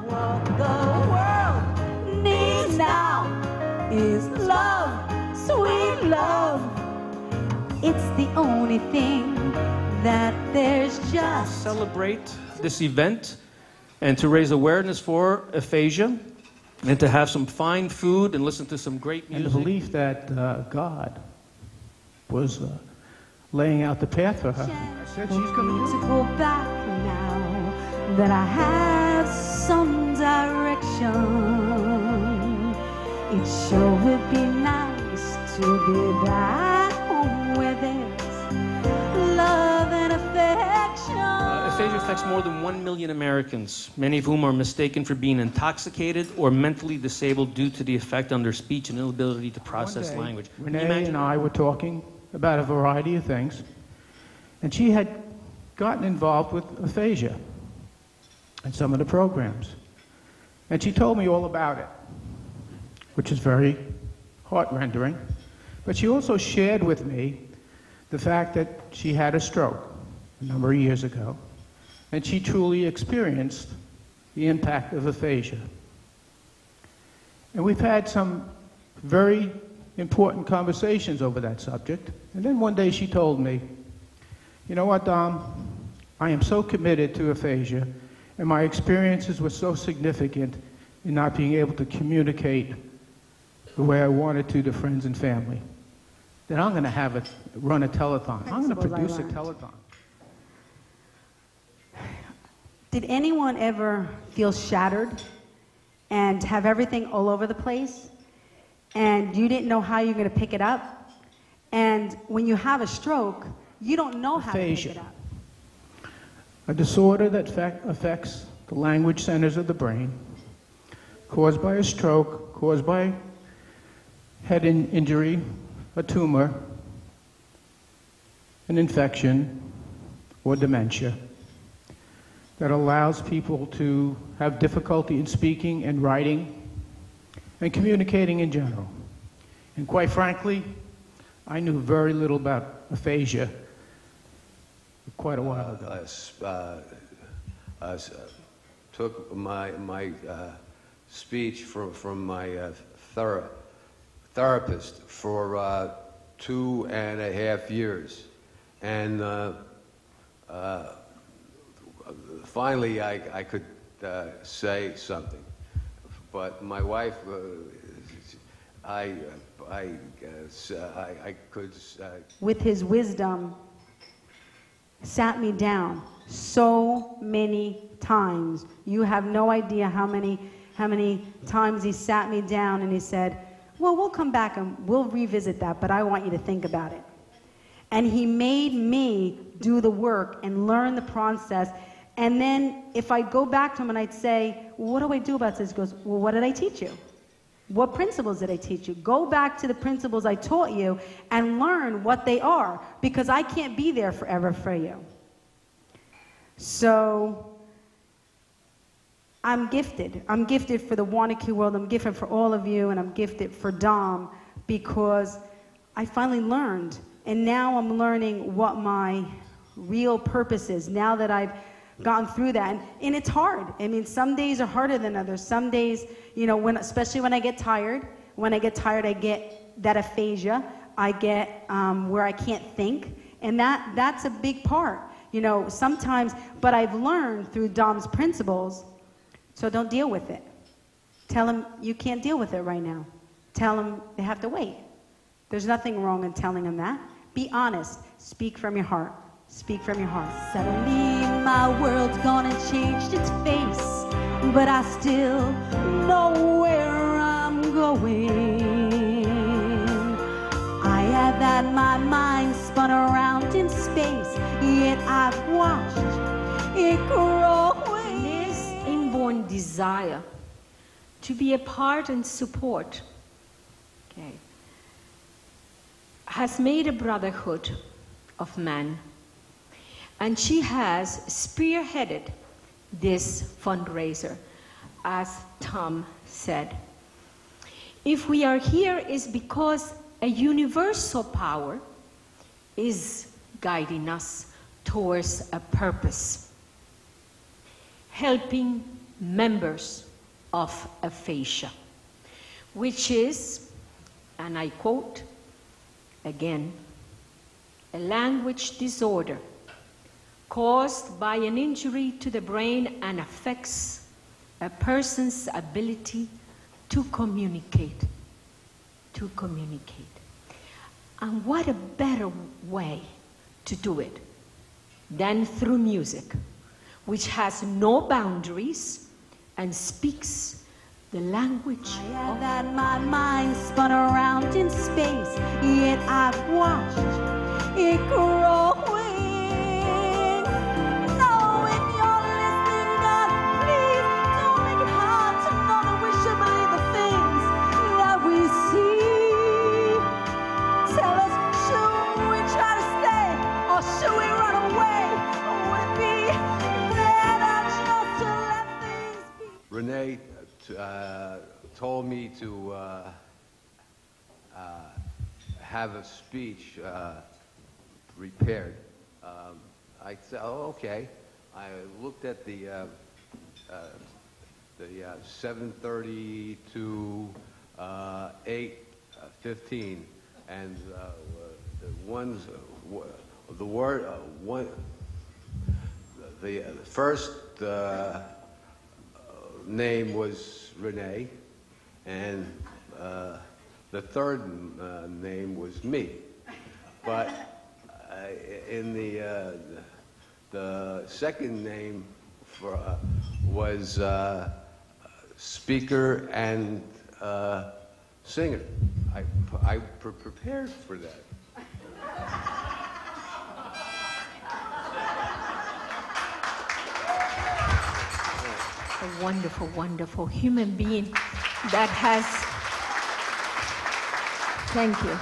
What the world needs now is love, sweet love. It's the only thing that there's just. Celebrate this event and to raise awareness for aphasia and to have some fine food and listen to some great music. And the belief that God was laying out the path for her. I said she's going to do it. To go back now that I have some direction. It sure would be nice to be back home where there's love and affection. Aphasia affects more than 1 million Americans, many of whom are mistaken for being intoxicated or mentally disabled due to the effect on their speech and inability to process language. Renee and I were talking about a variety of things, and she had gotten involved with aphasia and some of the programs. And she told me all about it, which is very heart-rendering. But she also shared with me the fact that she had a stroke a number of years ago, and she truly experienced the impact of aphasia. And we've had some very important conversations over that subject. And then one day she told me, you know what, Dom? I am so committed to aphasia, and my experiences were so significant in not being able to communicate the way I wanted to friends and family, that I'm going to run a telethon. I'm going to produce a telethon. Did anyone ever feel shattered and have everything all over the place, and you didn't know how you're going to pick it up? And when you have a stroke, you don't know how to pick it up. A disorder that affects the language centers of the brain, caused by a stroke, caused by head injury, a tumor, an infection, or dementia, that allows people to have difficulty in speaking and writing and communicating in general. And quite frankly, I knew very little about aphasia quite a while ago. I took my speech from my therapist for 2.5 years, and finally I could say something. But my wife, I could. With his wisdom, sat me down so many times. You have no idea how many times he sat me down and he said, well, we'll come back and we'll revisit that, but I want you to think about it. And he made me do the work and learn the process. And then if I go back to him and I'd say, well, what do I do about this? He goes, well, what did I teach you? What principles did I teach you? Go back to the principles I taught you and learn what they are, because I can't be there forever for you. So I'm gifted. I'm gifted for the Wanakee world. I'm gifted for all of you, and I'm gifted for Dom, because I finally learned. And now I'm learning what my real purpose is, now that I've gone through that. And it's hard. I mean, some days are harder than others. Some days, you know, especially when I get tired. When I get tired, I get that aphasia. I get where I can't think. And that's a big part. You know, sometimes, but I've learned through Dom's principles, so don't deal with it. Tell them you can't deal with it right now. Tell them they have to wait. There's nothing wrong in telling them that. Be honest. Speak from your heart. Speak from your heart. Suddenly my world's gone and changed its face, but I still know where I'm going. I have had my mind spun around in space, yet I've watched it grow. This inborn desire to be a part and support, okay, has made a brotherhood of man. And she has spearheaded this fundraiser, as Tom said. If we are here, it's because a universal power is guiding us towards a purpose, helping members of aphasia, which is, and I quote again, a language disorder caused by an injury to the brain and affects a person's ability to communicate. To communicate. And what a better way to do it than through music, which has no boundaries and speaks the language I have had my mind spun around in space, yet I've watched it growing. So if you're listening, God, please don't make it hard to know that we should believe the things that we see. Tell us, should we try to stay or should we run away? Would it be better just to let things be? Renee told me to have a speech prepared. I said, "Oh, okay." I looked at the 7:30 to 8:15, and the first name was Renee, and the third name was me. But in the second name was speaker and singer. I prepared for that. A wonderful, wonderful human being that has, thank you,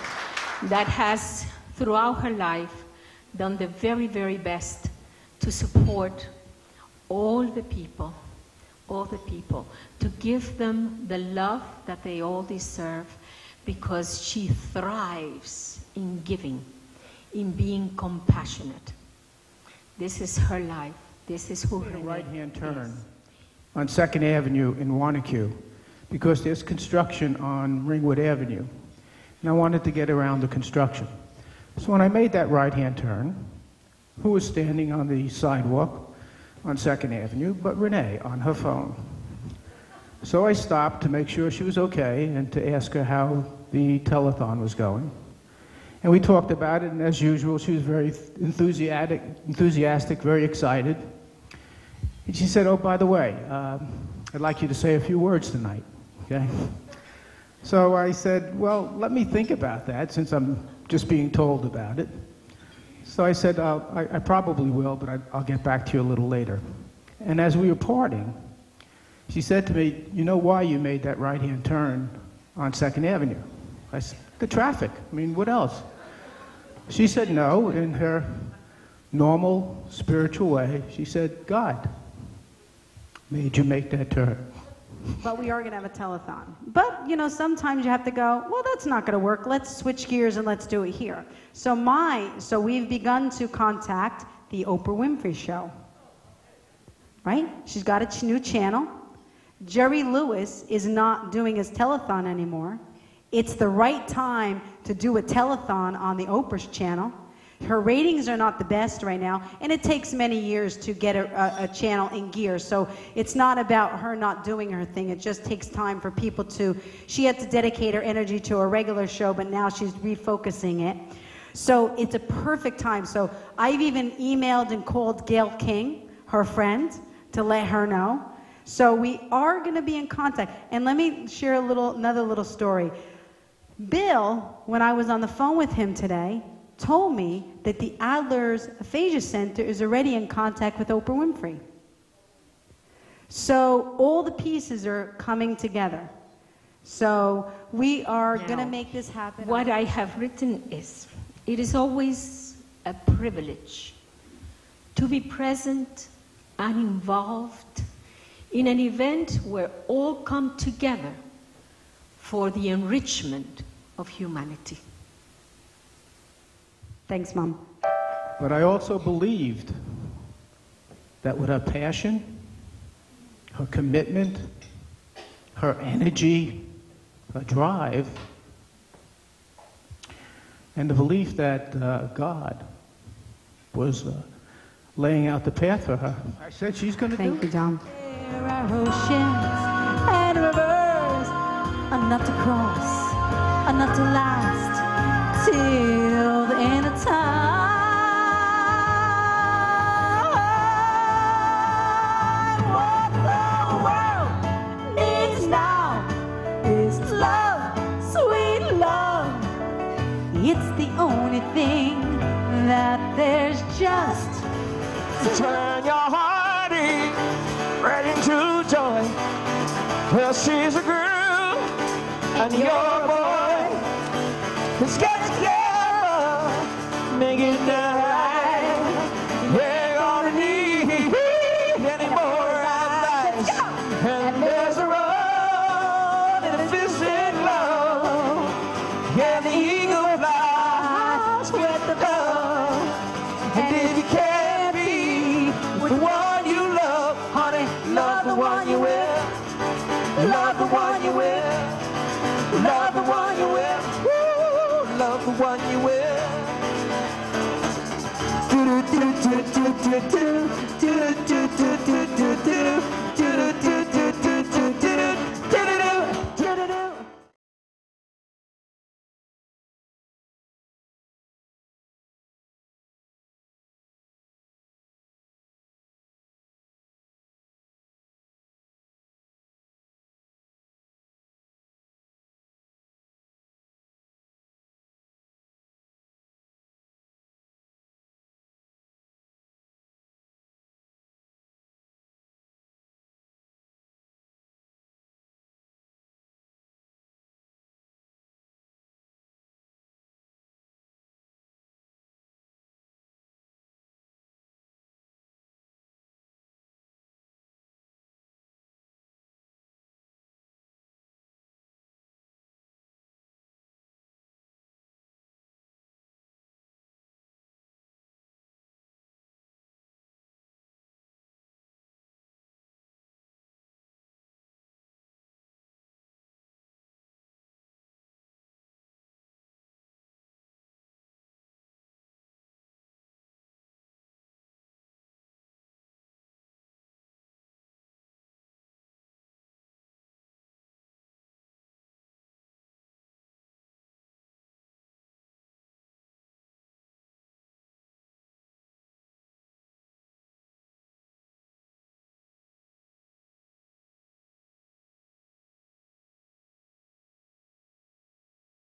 that has throughout her life done the very, very best to support all the people, to give them the love that they all deserve, because she thrives in giving, in being compassionate. This is her life. This is who her right-hand turn is. On 2nd Avenue in Wanacue, because there's construction on Ringwood Avenue, and I wanted to get around the construction. So when I made that right-hand turn, who was standing on the sidewalk on 2nd Avenue but Renee on her phone? So I stopped to make sure she was okay and to ask her how the telethon was going. And we talked about it, and as usual, she was very enthusiastic, very excited. And she said, "Oh, by the way, I'd like you to say a few words tonight," okay? So I said, "Well, let me think about that, since I'm just being told about it." So I said, I probably will, but I'll get back to you a little later. And as we were parting, she said to me, "You know why you made that right-hand turn on 2nd Avenue?" I said, "The traffic. I mean, what else?" She said no, in her normal spiritual way. She said, "God made you make that turn." But we are going to have a telethon. But, you know, sometimes you have to go, well, that's not going to work. Let's switch gears and let's do it here. So we've begun to contact the Oprah Winfrey Show. Right? She's got a new channel. Jerry Lewis is not doing his telethon anymore. It's the right time to do a telethon on the Oprah's channel. Her ratings are not the best right now, and it takes many years to get a channel in gear. So it's not about her not doing her thing. It just takes time for people to... She had to dedicate her energy to a regular show, but now she's refocusing it. So it's a perfect time. So I've even emailed and called Gail King, her friend, to let her know. So we are going to be in contact. And let me share another little story. Bill, when I was on the phone with him today, told me that the Adler's Aphasia Center is already in contact with Oprah Winfrey. So all the pieces are coming together. So we are going to make this happen. What I have written is, it is always a privilege to be present and involved in an event where all come together for the enrichment of humanity. Thanks, Mom. But I also believed that with her passion, her commitment, her energy, her drive, and the belief that God was laying out the path for her. I said she's going to do it. Thank you, Dom. There are oceans and rivers enough to cross, enough to last till the end of time. What the world needs now is love, sweet love. It's the only thing that there's just. Turn your heartache right into joy. Well, she's a girl and you're a boy. Let's get together, make it right. You ain't gonna need any more advice. And there's a road and a fist in love. Yeah, the eagle flies with the dove. And if you can't be with the one you love, honey, love the one you with. Love the one you with. Love the one you with. Woo, love the one you with. Do do do do do do do do do.